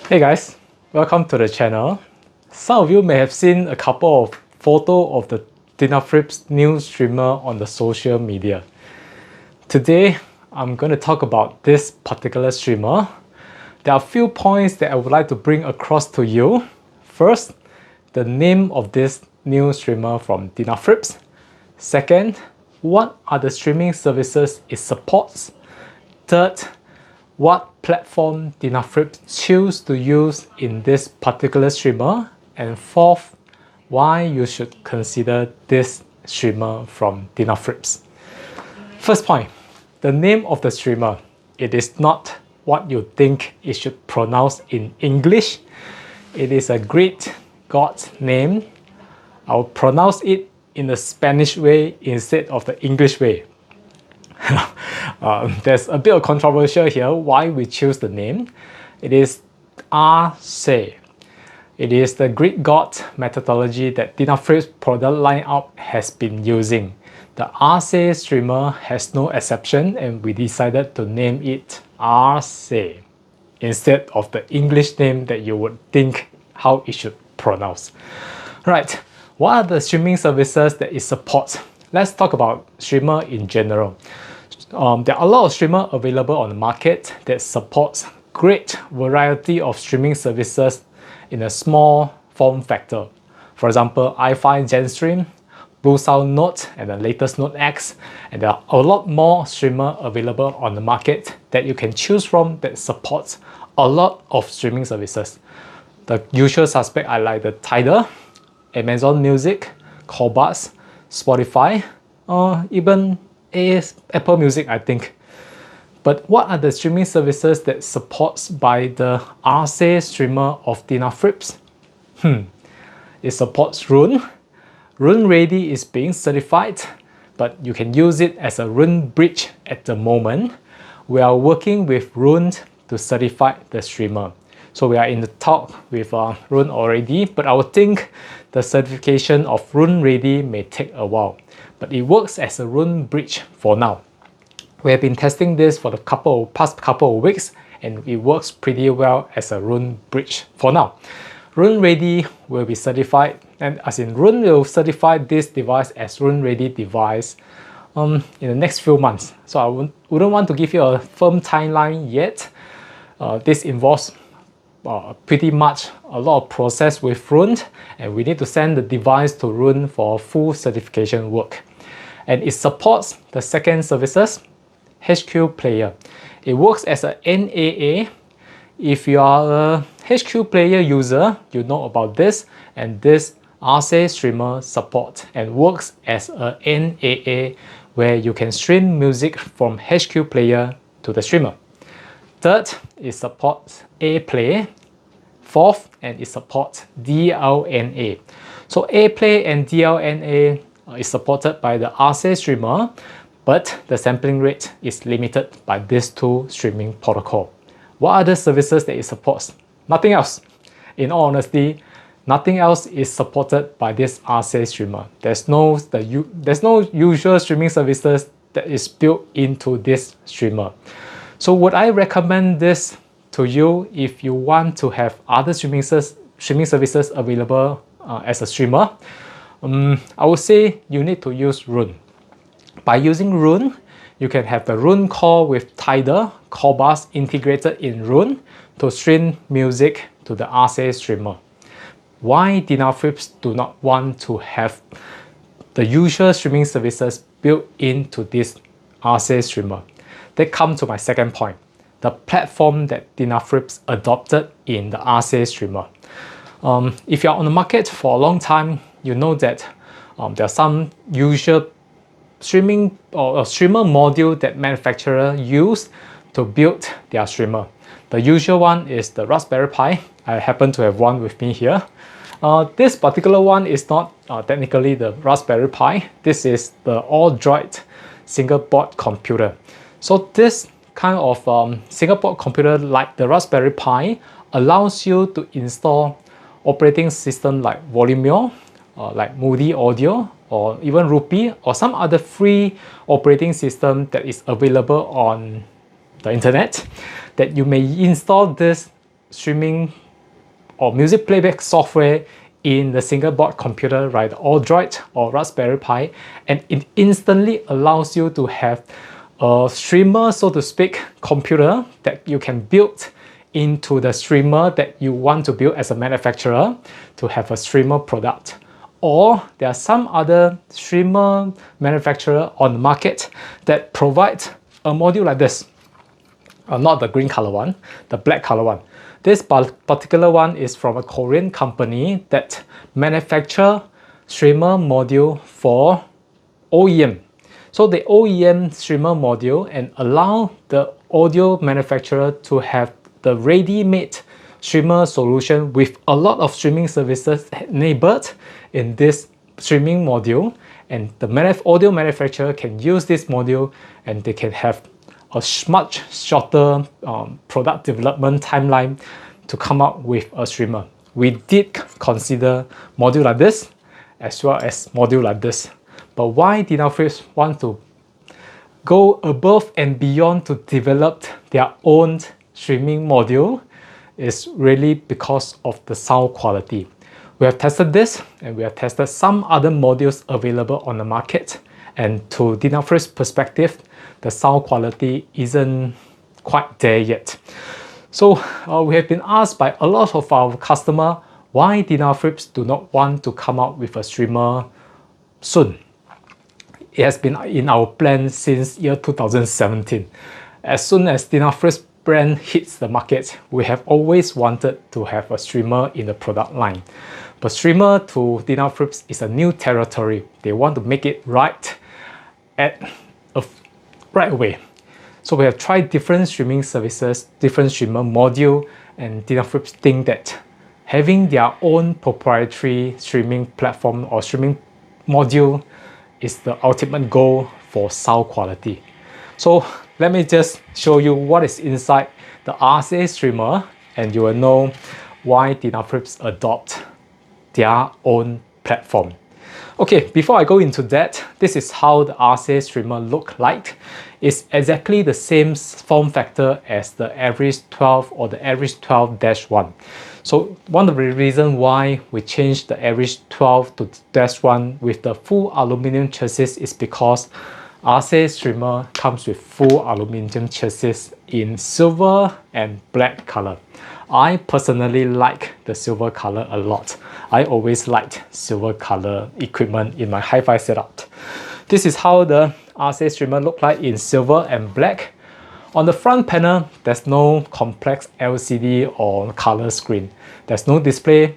Hey guys, welcome to the channel. Some of you may have seen a couple of photos of the DENAFRIPS new streamer on the social media. Today, I'm going to talk about this particular streamer. There are a few points that I would like to bring across to you. First, the name of this new streamer from DENAFRIPS. Second, what are the streaming services it supports? Third, what platform DENAFRIPS choose to use in this particular streamer, and fourth, why you should consider this streamer from DENAFRIPS. First point, the name of the streamer. It is not what you think it should pronounce in English. It is a Greek god name. I'll pronounce it in the Spanish way instead of the English way. There's a bit of controversial here why we choose the name. It is ARCE. It is the Greek god methodology that DENAFRIPS product lineup has been using. The ARCE streamer has no exception, and we decided to name it ARCE instead of the English name that you would think how it should pronounce. Right, what are the streaming services that it supports? Let's talk about streamer in general. There are a lot of streamers available on the market that supports great variety of streaming services in a small form factor. For example, iFi GenStream, Bluesound Note, and the latest Note X. And there are a lot more streamers available on the market that you can choose from that supports a lot of streaming services. The usual suspect are like the Tidal, Amazon Music, Cobus, Spotify, or even Apple Music, I think. But what are the streaming services that supports by the ARCE streamer of DENAFRIPS? It supports Rune. Rune Ready is being certified, but you can use it as a Rune bridge at the moment. We are working with Rune to certify the streamer. So we are in the talk with Rune already, but I would think the certification of Rune Ready may take a while. But it works as a Rune bridge for now. We have been testing this for the past couple of weeks, and it works pretty well as a Rune bridge for now. Rune Ready will be certified, and as in Rune will certify this device as Rune Ready device in the next few months. So I wouldn't want to give you a firm timeline yet. This involves pretty much a lot of process with Rune, and we need to send the device to Rune for full certification work. And it supports the second services, HQ Player. It works as a NAA. If you are a HQ Player user, you know about this, and this ARCE streamer support and works as a NAA where you can stream music from HQ Player to the streamer. Third, it supports AirPlay. Fourth, and it supports DLNA. So AirPlay and DLNA is supported by the ARCE streamer, but the sampling rate is limited by these two streaming protocols. What other services that it supports? Nothing else. In all honesty, nothing else is supported by this ARCE streamer. There's no usual streaming services that is built into this streamer. So would I recommend this to you if you want to have other streaming services available as a streamer? I would say you need to use Rune. By using Rune, you can have the Rune call with Tidal, Cobus integrated in Rune to stream music to the ARCE streamer. Why DENAFRIPS do not want to have the usual streaming services built into this ARCE streamer? That comes to my second point, the platform that DENAFRIPS adopted in the ARCE streamer. If you're on the market for a long time, you know that there are some usual streaming or streamer module that manufacturers use to build their streamer. The usual one is the Raspberry Pi. I happen to have one with me here. This particular one is not technically the Raspberry Pi. This is the all-Droid single board computer. So this kind of single board computer like the Raspberry Pi allows you to install operating system like Volumio, like Moody Audio, or even Rupee, or some other free operating system that is available on the internet, that you may install this streaming or music playback software in the single board computer, right, Android or Raspberry Pi, and it instantly allows you to have a streamer, so to speak, computer that you can build into the streamer that you want to build as a manufacturer to have a streamer product. Or there are some other streamer manufacturer on the market that provide a module like this. Not the green color one, the black color one. This particular one is from a Korean company that manufacture streamer module for OEM. So the OEM streamer module and allow the audio manufacturer to have the ready-made streamer solution with a lot of streaming services enabled in this streaming module, and the audio manufacturer can use this module and they can have a much shorter product development timeline to come up with a streamer. We did consider module like this as well as module like this. But why DENAFRIPS want to go above and beyond to develop their own streaming module is really because of the sound quality. We have tested this and we have tested some other modules available on the market, and to DENAFRIPS' perspective, the sound quality isn't quite there yet. So we have been asked by a lot of our customers why DENAFRIPS do not want to come out with a streamer soon. It has been in our plan since year 2017. As soon as DENAFRIPS brand hits the market, we have always wanted to have a streamer in the product line. But streamer to DENAFRIPS is a new territory. They want to make it right right away. So we have tried different streaming services, different streamer module, and DENAFRIPS think that having their own proprietary streaming platform or streaming module is the ultimate goal for sound quality. So let me just show you what is inside the ARCE streamer, and you will know why DENAFRIPS adopt their own platform. Okay, before I go into that, this is how the ARCE streamer look like. It's exactly the same form factor as the Average 12 or the Average 12-1. So one of the reasons why we changed the Average 12 to -1 with the full aluminum chassis is because ARCE streamer comes with full aluminum chassis in silver and black color. I personally like the silver color a lot. I always liked silver color equipment in my hi-fi setup. This is how the ARCE streamer look like in silver and black. On the front panel, there's no complex LCD or color screen. There's no display.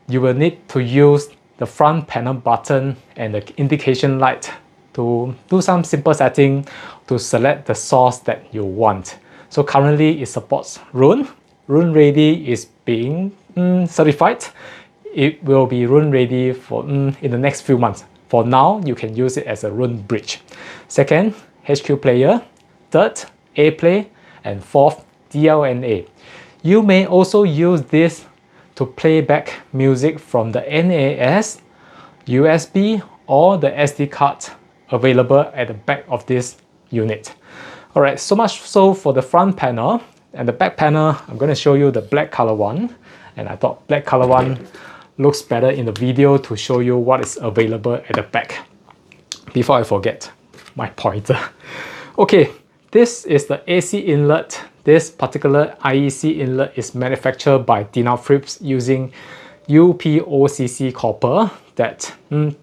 You will need to use the front panel button and the indication light to do some simple setting to select the source that you want. So currently it supports Roon. Roon Ready is being certified. It will be Roon Ready for in the next few months. For now, you can use it as a Roon bridge. Second, HQ player. Third, AirPlay. And fourth, DLNA. You may also use this to play back music from the NAS, USB, or the SD card available at the back of this unit. Alright, so much so for the front panel. And the back panel, I'm going to show you the black color one. And I thought black color one looks better in the video to show you what is available at the back. Before I forget my pointer. Okay, this is the AC inlet. This particular IEC inlet is manufactured by DENAFRIPS using UPOCC copper that,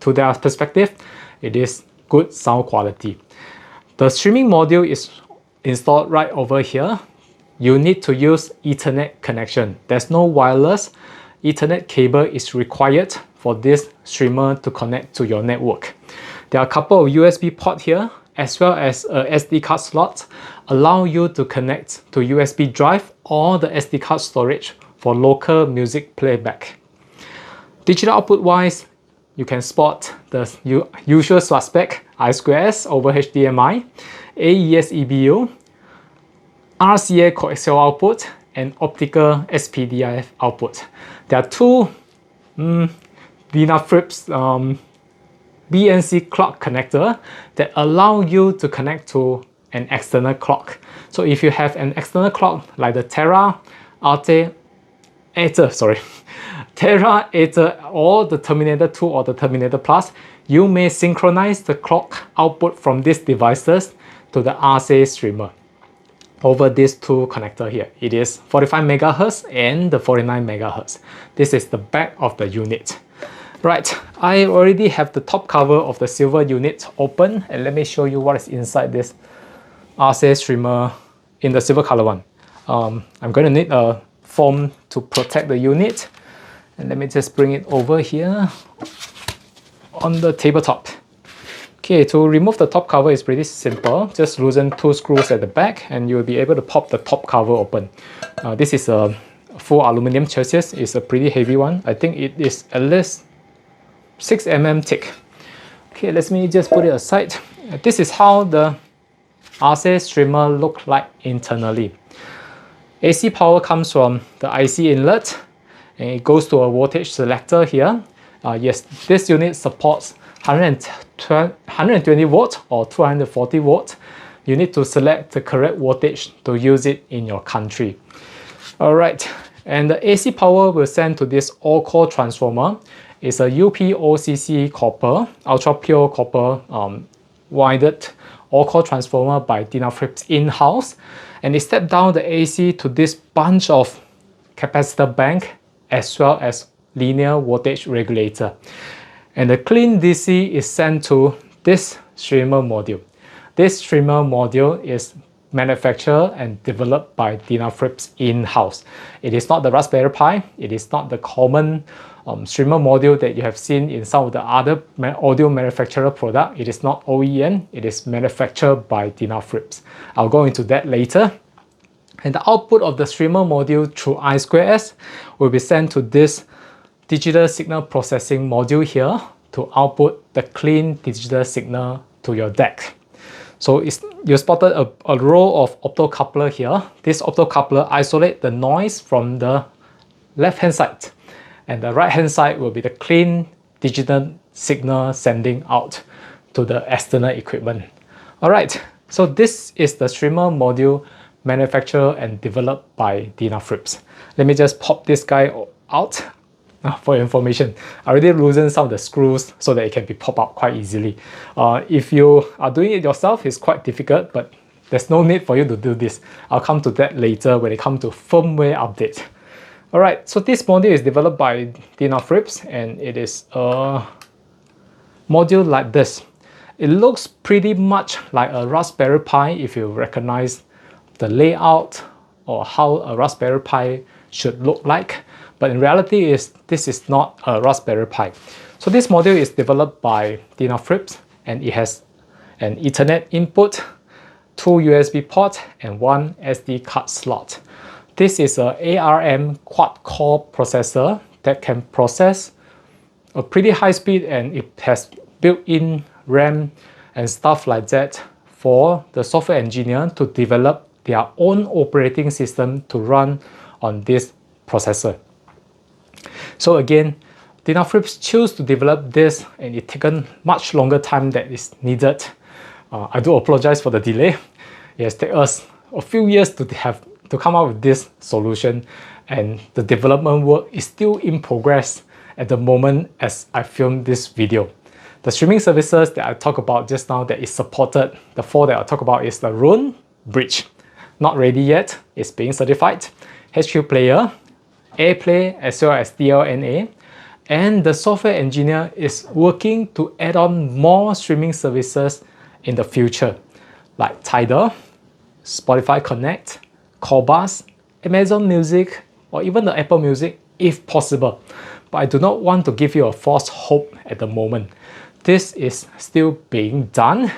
to their perspective, it is good sound quality. The streaming module is installed right over here. You need to use Ethernet connection. There's no wireless. Ethernet cable is required for this streamer to connect to your network. There are a couple of USB ports here, as well as a SD card slot, allow you to connect to USB drive or the SD card storage for local music playback. Digital output wise, you can spot the usual suspect I2S over HDMI, AES EBU, RCA coaxial output, and optical SPDIF output. There are two DENAFRIPS BNC clock connector that allow you to connect to an external clock. So if you have an external clock like the Terra ARCE, sorry, Terra, Ether, or the Terminator 2 or the Terminator Plus, you may synchronize the clock output from these devices to the ARCE streamer over these two connectors here. It is 45 megahertz and the 49 megahertz. This is the back of the unit. Right, I already have the top cover of the silver unit open, and let me show you what is inside this ARCE streamer in the silver color one. I'm going to need a foam to protect the unit, and let me just bring it over here on the tabletop. Okay, to remove the top cover is pretty simple. Just loosen two screws at the back and you'll be able to pop the top cover open. This is a full aluminum chassis. It's a pretty heavy one. I think it is at least 6 mm thick. Okay, let me just put it aside. This is how the ARCE streamer look like internally. AC power comes from the IC inlet and it goes to a voltage selector here. Yes, this unit supports 120 volt or 240 volt. You need to select the correct voltage to use it in your country. Alright, and the AC power will send to this all-core transformer. It's a UPOCC copper, ultra pure copper winded all-core transformer by DENAFRIPS in-house, and it steps down the AC to this bunch of capacitor bank as well as linear voltage regulator. And the clean DC is sent to this streamer module. This streamer module is manufactured and developed by DENAFRIPS in-house. It is not the Raspberry Pi. It is not the common streamer module that you have seen in some of the other audio manufacturer product. It is not OEM. It is manufactured by DENAFRIPS. I'll go into that later. And the output of the streamer module through I2S will be sent to this digital signal processing module here to output the clean digital signal to your DAC. So you spotted a row of optocoupler here. This optocoupler isolates the noise from the left-hand side, and the right-hand side will be the clean digital signal sending out to the external equipment. Alright, so this is the streamer module manufactured and developed by DENAFRIPS. Let me just pop this guy out. For your information, I already loosened some of the screws so that it can be popped out quite easily. If you are doing it yourself, it's quite difficult, but there's no need for you to do this. I'll come to that later when it comes to firmware update. Alright, so this module is developed by DENAFRIPS and it is a module like this. It looks pretty much like a Raspberry Pi if you recognize the layout or how a Raspberry Pi should look like. But in reality, this is not a Raspberry Pi. So this module is developed by DENAFRIPS and it has an Ethernet input, 2 USB ports, and 1 SD card slot. This is a ARM quad-core processor that can process a pretty high speed, and it has built-in RAM and stuff like that for the software engineer to develop their own operating system to run on this processor. So again, DENAFRIPS chose to develop this and it taken much longer time than is needed. I do apologize for the delay. It has taken us a few years to come up with this solution, and the development work is still in progress at the moment as I film this video. The streaming services that I talked about just now that is supported, the 4 that I talk about is the Roon, Bridge. Not ready yet, it's being certified. HQ Player, AirPlay as well as DLNA, and the software engineer is working to add on more streaming services in the future, like Tidal, Spotify Connect, Cobus, Amazon Music, or even the Apple Music if possible. But I do not want to give you a false hope at the moment. This is still being done,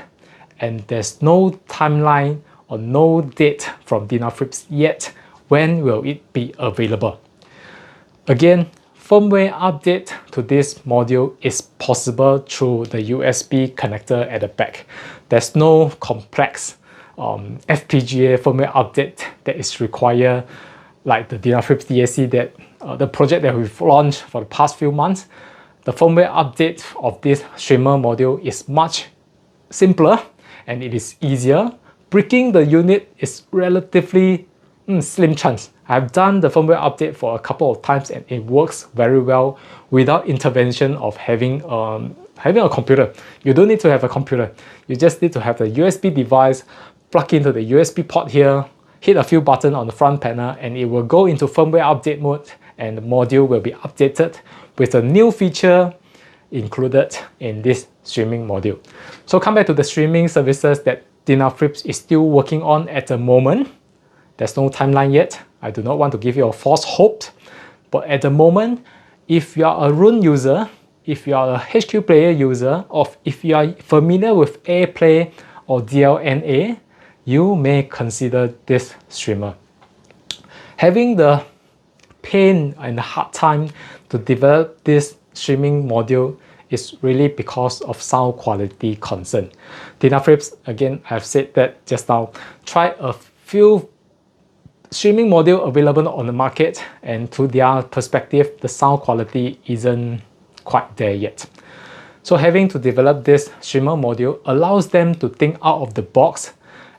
and there's no timeline or no date from DENAFRIPS yet when will it be available. Again, firmware update to this module is possible through the USB connector at the back. There's no complex FPGA firmware update that is required like the DENAFRIPS DAC that the project that we've launched for the past few months. The firmware update of this streamer module is much simpler and it is easier. Bricking the unit is relatively slim chance. I've done the firmware update for a couple of times and it works very well without intervention of having a computer. You don't need to have a computer. You just need to have the USB device, plug into the USB port here, hit a few buttons on the front panel, and it will go into firmware update mode, and the module will be updated with a new feature included in this streaming module. So come back to the streaming services that DENAFRIPS is still working on at the moment. There's no timeline yet. I do not want to give you a false hope, but at the moment, if you are a Roon user, if you are a HQ Player user, or if you are familiar with AirPlay or DLNA, you may consider this streamer. Having the pain and the hard time to develop this streaming module is really because of sound quality concern. DENAFRIPS, again, I've said that just now, try a few streaming module available on the market, and to their perspective, the sound quality isn't quite there yet. So having to develop this streamer module allows them to think out of the box,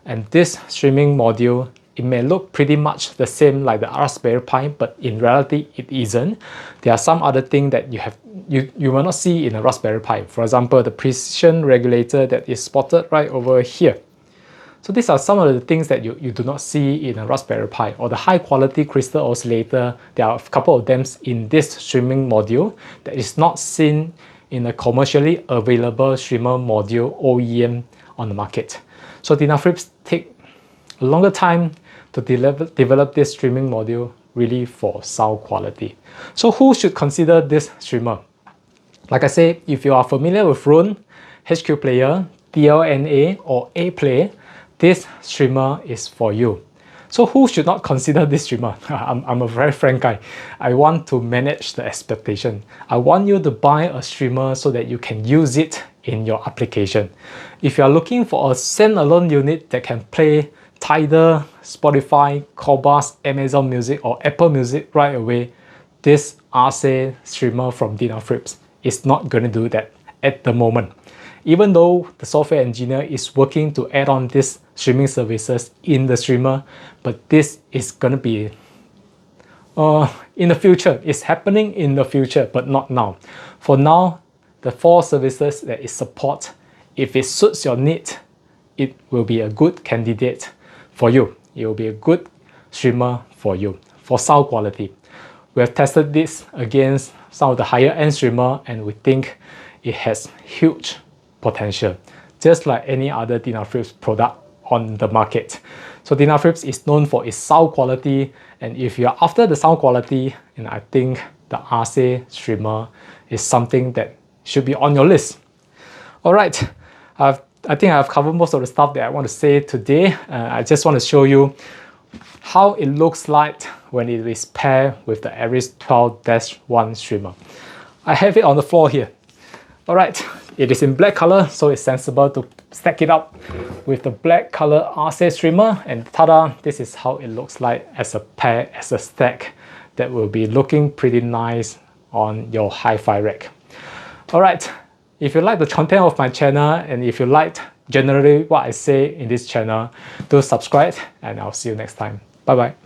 and this streaming module, it may look pretty much the same like the Raspberry Pi, but in reality it isn't. There are some other things that you will not see in a Raspberry Pi. For example, the precision regulator that is spotted right over here. So these are some of the things that you do not see in a Raspberry Pi, or the high quality crystal oscillator. There are a couple of them in this streaming module that is not seen in a commercially available streamer module OEM on the market. So DENAFRIPS take a longer time to develop this streaming module really for sound quality. So who should consider this streamer? Like I say, if you are familiar with Roon, HQ Player, DLNA or AirPlay, this streamer is for you. So who should not consider this streamer? I'm a very frank guy. I want to manage the expectation. I want you to buy a streamer so that you can use it in your application. If you are looking for a standalone unit that can play Tidal, Spotify, Cobas, Amazon Music or Apple Music right away, this ARCE streamer from DENAFRIPS is not going to do that at the moment. Even though the software engineer is working to add on these streaming services in the streamer, but this is going to be in the future. It's happening in the future, but not now. For now, the 4 services that it supports, if it suits your need, it will be a good candidate for you. It will be a good streamer for you for sound quality. We have tested this against some of the higher end streamer, and we think it has huge potential, just like any other DENAFRIPS product on the market. So DENAFRIPS is known for its sound quality, and if you are after the sound quality, and I think the ARCE streamer is something that should be on your list. All right, I think I've covered most of the stuff that I want to say today. I just want to show you how it looks like when it is paired with the ARCE 12-1 streamer. I have it on the floor here. All right, it is in black color, so it's sensible to stack it up with the black color ARCE streamer, and tada, this is how it looks like as a pair, as a stack that will be looking pretty nice on your hi-fi rack. All right, if you like the content of my channel, and if you liked generally what I say in this channel, do subscribe, and I'll see you next time. Bye bye.